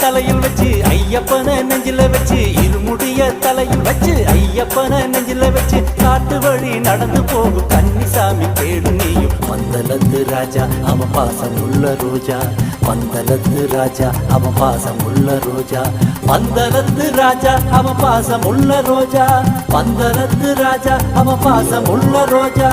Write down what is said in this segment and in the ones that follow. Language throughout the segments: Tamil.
தலையில் வச்சு ஐயப்பன நெஞ்சில வச்சு இருமுடிய தலையில் வச்சு ஐயப்பன நெஞ்சில வச்சு காட்டு வழி நடந்து போகும் கன்னிசாமி கேடு நீயும் பந்தலத்து ராஜா அவன் பாசம் உள்ள ரோஜா பந்தலத்து ராஜா அவன் பாசம் உள்ள ரோஜா பந்தலத்து ராஜா அவன் பாசம் உள்ள ரோஜா பந்தலத்து ராஜா அவன் பாசம் உள்ள ரோஜா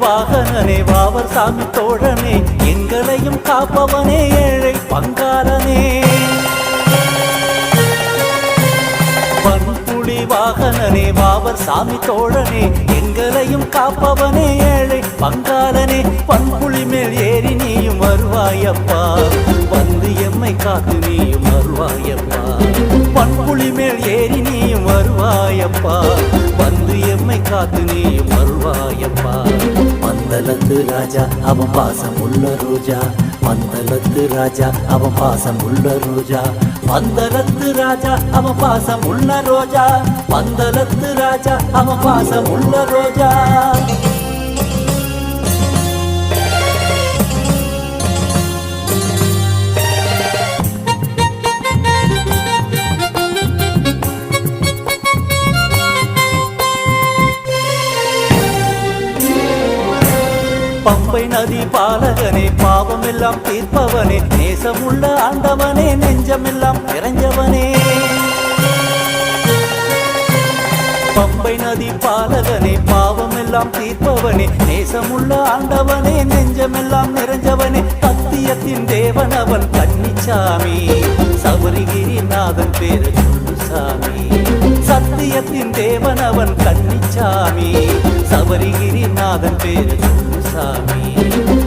வாகனனே வாவர் சாமி தோழனே எங்களையும் காப்பவனே ஏழை பங்காளனே பண்புலி வாகனனே வாவர் சாமி தோழனே எங்களையும் காப்பவனே ஏழை பங்காளனே பண்புலி மேல் ஏறி நீயும் வருவாயப்பா வந்து எம்மை காத்து நீயும் வருவாயப்பா பண்புலி மேல் ஏறி நீயும் வருவாயப்பா வந்து எம்மை காத்து நீயும் வருவாயப்பா பந்தலத்து ராஜா அவன் பாசம் உள்ள ரோஜா பந்தலத்து ராஜா அவன் பாசம் உள்ள ரோஜா பந்தலத்து ராஜா அவன் பாசம் உள்ள ரோஜா பந்தலத்து ராஜா அவன் பாசம் உள்ள ரோஜா பம்பை நதி பாலகனே பாவம் எல்லாம் தீர்ப்பவனே நேசமுள்ள ஆண்டவனே நெஞ்சமெல்லாம் நிறைஞ்சவனே பம்பை நதி பாலகனே பாவம் எல்லாம் தீர்ப்பவனே நேசமுள்ள ஆண்டவனே நெஞ்சமெல்லாம் நிறைஞ்சவனே சத்தியத்தின் தேவனவன் கன்னிச்சாமி சபரிகிரிநாதன் பேரு சாமி சத்தியத்தின் தேவனவன் கன்னிச்சாமி சபரிகிரிநாதன் பேரு சாமி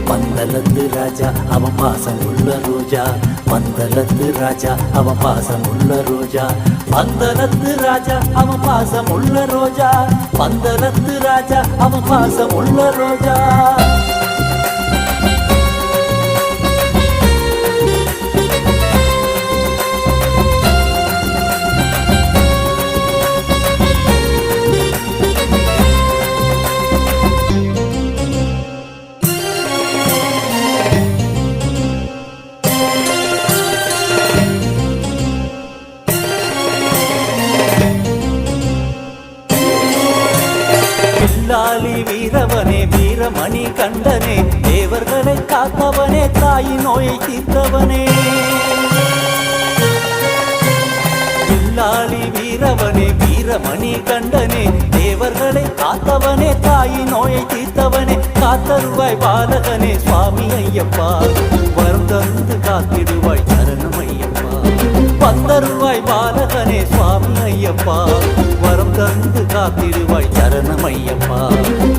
பந்தலத்து ராஜா அவன் பாசம் உள்ள ரோஜா பந்தலத்து ராஜா அவன் பாசம் உள்ள ரோஜா பந்தலத்து ராஜா அவன் பாசம் உள்ள ரோஜா பந்தலத்து ராஜா அவன் பாசம் உள்ள ரோஜா வில்லாளி வீரவனே வீரமணி கண்டனே தேவர்களை காத்தவனே தாய் நோயை தீர்த்தவனே வில்லாளி வீரவனே வீரமணி கண்டனே தேவர்களை காத்தவனே தாய் நோயை தீர்த்தவனே காத்தருவாய் பாலகனே சுவாமி ஐயப்பா வரம் தந்து காத்திடுவாய் சரணம் ஐயப்பா பந்தருவாய் பாலகனே சுவாமி ஐயப்பா வரம் தந்து காத்திடுவாய் சரணம் ஐயப்பா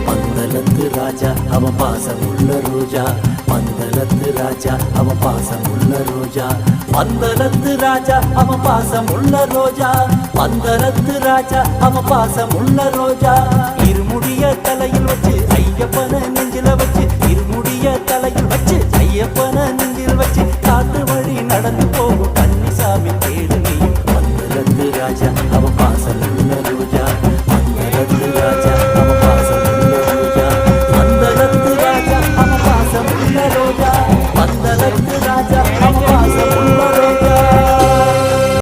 பந்தலத்து ராஜா அவன் பாசம் உள்ள ரோஜா பந்தலத்து ராஜா அவன் பாசம் உள்ள ரோஜா பந்தலத்து ராஜா அவன் பாசம் உள்ள ரோஜா பந்தலத்து ராஜா அவன் பாசம் உள்ள ரோஜா இருமுடிய